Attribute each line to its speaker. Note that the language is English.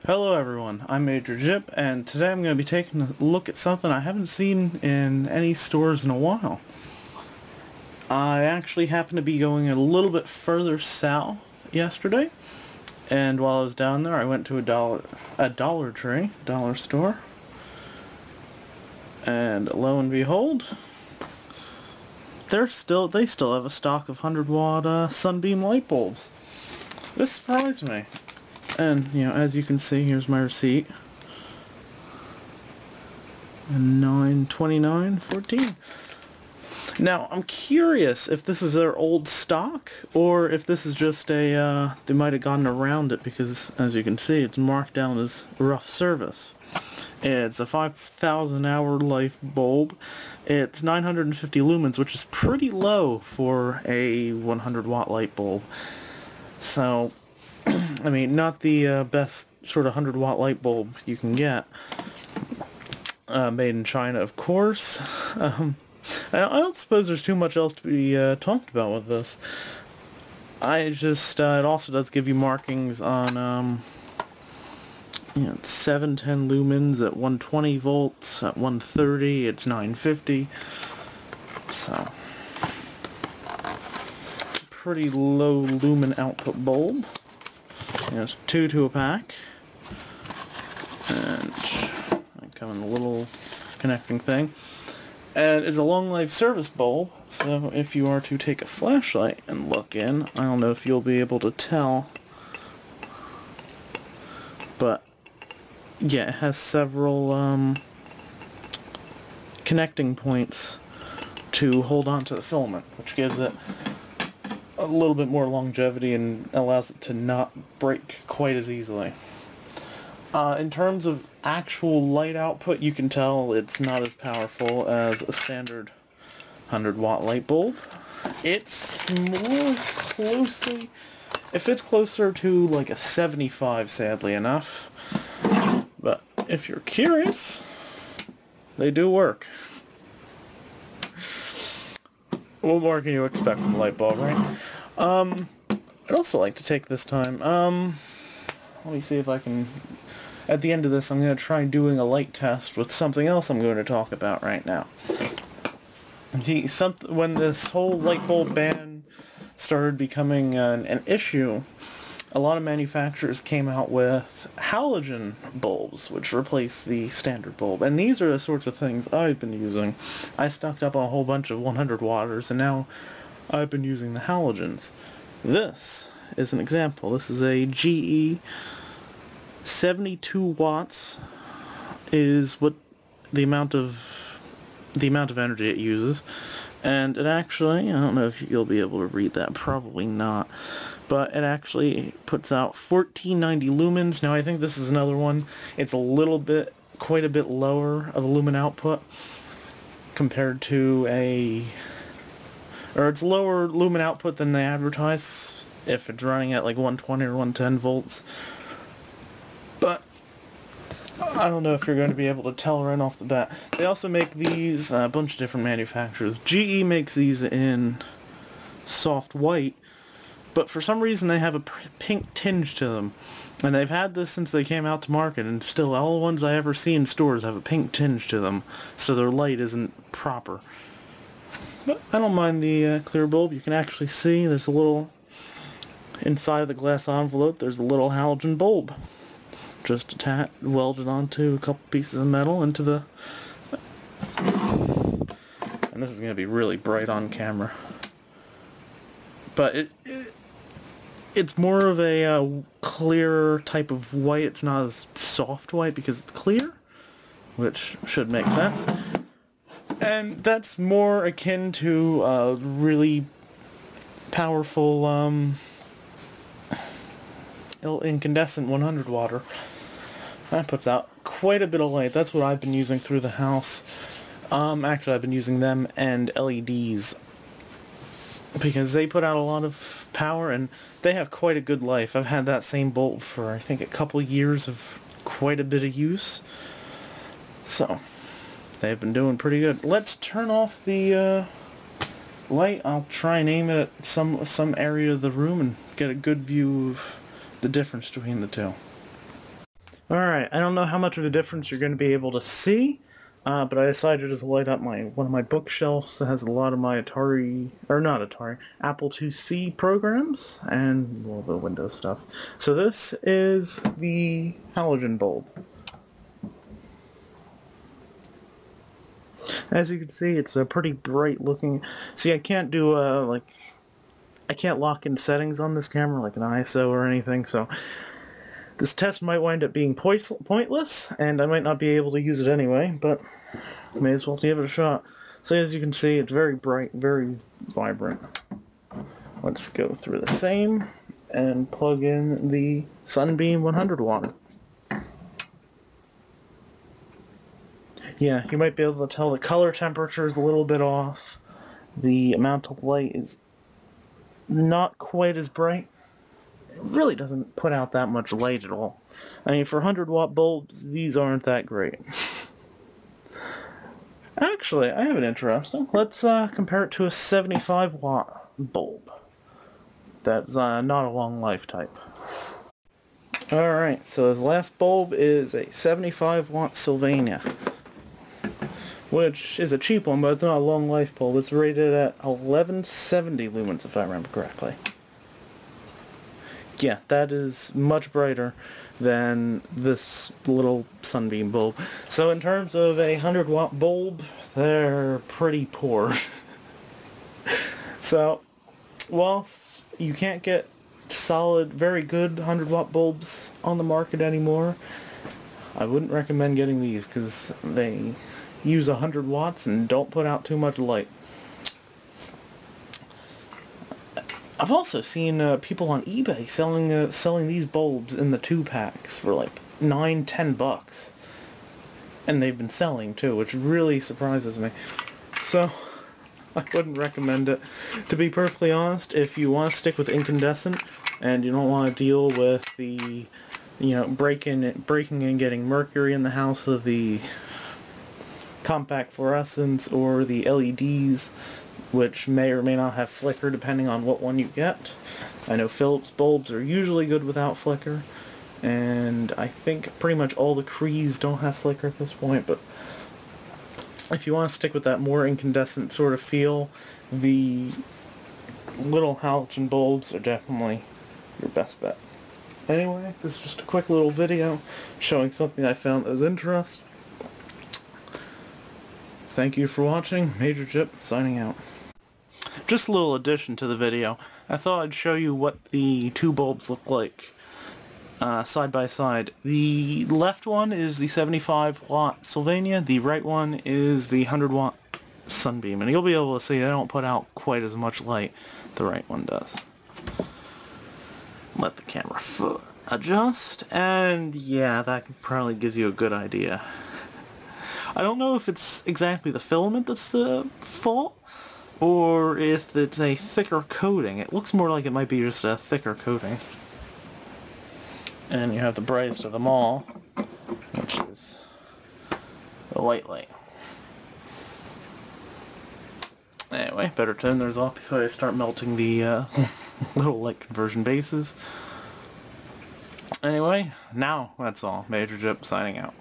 Speaker 1: Hello everyone, I'm Major Jip, and today I'm going to be taking a look at something I haven't seen in any stores in a while. I actually happened to be going a little bit further south yesterday, and while I was down there I went to a Dollar store, and lo and behold, they still have a stock of 100-watt Sunbeam light bulbs. This surprised me. And, as you can see, here's my receipt. And 9/29/14. Now, I'm curious if this is their old stock, or if this is just they might have gotten around it, because, as you can see, it's marked down as rough service. It's a 5,000 hour life bulb. It's 950 lumens, which is pretty low for a 100-watt light bulb. So, I mean, not the best sort of 100-watt light bulb you can get. Made in China, of course. I don't suppose there's too much else to be talked about with this. It also does give you markings on, 710 lumens at 120 volts, at 130, it's 950. So, pretty low lumen output bulb. There's 2 to a pack, and they come in a little connecting thing. And it's a long life service bulb, so if you are to take a flashlight and look in, I don't know if you'll be able to tell, but yeah, it has several connecting points to hold on to the filament, which gives it a little bit more longevity and allows it to not break quite as easily. In terms of actual light output, you can tell it's not as powerful as a standard 100-watt light bulb. It's more closely, it fits closer to like a 75, sadly enough. But if you're curious, they do work. What more can you expect from a light bulb, right? I'd also like to take this time, let me see if I can, at the end of this I'm going to try doing a light test with something else I'm going to talk about right now. When this whole light bulb ban started becoming an issue, a lot of manufacturers came out with halogen bulbs, which replace the standard bulb. And these are the sorts of things I've been using. I stocked up on a whole bunch of 100-watters, and now I've been using the halogens. This is an example. This is a GE 72 watts is what the amount of energy it uses. And it actually, I don't know if you'll be able to read that, probably not, but it actually puts out 1490 lumens. Now I think this is another one. It's quite a bit lower of a lumen output compared to it's lower lumen output than they advertise if it's running at like 120 or 110 volts. But I don't know if you're going to be able to tell right off the bat. They also make these, a bunch of different manufacturers. GE makes these in soft white, but for some reason they have a pink tinge to them. And they've had this since they came out to market, and still all the ones I ever see in stores have a pink tinge to them, so their light isn't proper. But I don't mind the clear bulb. You can actually see there's a little, inside of the glass envelope, there's a little halogen bulb. Just welded onto a couple pieces of metal into the... And this is going to be really bright on camera. But it's more of a clear type of white. It's not as soft white because it's clear, which should make sense. And that's more akin to a really powerful incandescent 100-watter. That puts out quite a bit of light. That's what I've been using through the house. Actually, I've been using them and LEDs because they put out a lot of power and they have quite a good life. I've had that same bulb for, I think, a couple years of quite a bit of use. So, they've been doing pretty good. Let's turn off the light. I'll try and aim it at some area of the room and get a good view of the difference between the two. Alright, I don't know how much of a difference you're going to be able to see, but I decided to just light up one of my bookshelves that has a lot of my Apple IIc programs, and a little bit of Windows stuff. So this is the halogen bulb. As you can see, it's a pretty bright looking... See, I can't do, I can't lock in settings on this camera, like an ISO or anything, so... This test might wind up being pointless, and I might not be able to use it anyway, but may as well give it a shot. So as you can see, it's very bright, very vibrant. Let's go through the same and plug in the Sunbeam 100 watt. Yeah, you might be able to tell the color temperature is a little bit off. The amount of light is not quite as bright. It really doesn't put out that much light at all. I mean, for 100 watt bulbs, these aren't that great. Actually, I have an interesting. Let's compare it to a 75 watt bulb. That's not a long life type. Alright, so this last bulb is a 75 watt Sylvania, which is a cheap one, but it's not a long life bulb. It's rated at 1170 lumens, if I remember correctly. Yeah, that is much brighter than this little Sunbeam bulb. So in terms of a 100 watt bulb, they're pretty poor. So, whilst you can't get solid, very good 100 watt bulbs on the market anymore, I wouldn't recommend getting these because they use 100 watts and don't put out too much light. I've also seen people on eBay selling these bulbs in the 2-packs for like $9–10 bucks, and they've been selling too, which really surprises me. So I wouldn't recommend it. To be perfectly honest, if you want to stick with incandescent and you don't want to deal with the, you know, breaking and getting mercury in the house of the compact fluorescents or the LEDs, which may or may not have flicker depending on what one you get. I know Philips bulbs are usually good without flicker, and I think pretty much all the Crees don't have flicker at this point, but if you want to stick with that more incandescent sort of feel, the little halogen bulbs are definitely your best bet. Anyway, this is just a quick little video showing something I found that was interesting. Thank you for watching. Major Chip, signing out. Just a little addition to the video. I thought I'd show you what the two bulbs look like side by side. The left one is the 75 watt Sylvania, the right one is the 100 watt Sunbeam, and you'll be able to see they don't put out quite as much light the right one does. Let the camera adjust, and yeah, that probably gives you a good idea. I don't know if it's exactly the filament that's the fault, or if it's a thicker coating. It looks more like it might be just a thicker coating. And you have the brightest of them all, which is the white light. Anyway, better turn those off before I start melting the little light conversion bases. Anyway, now that's all. Major Chip signing out.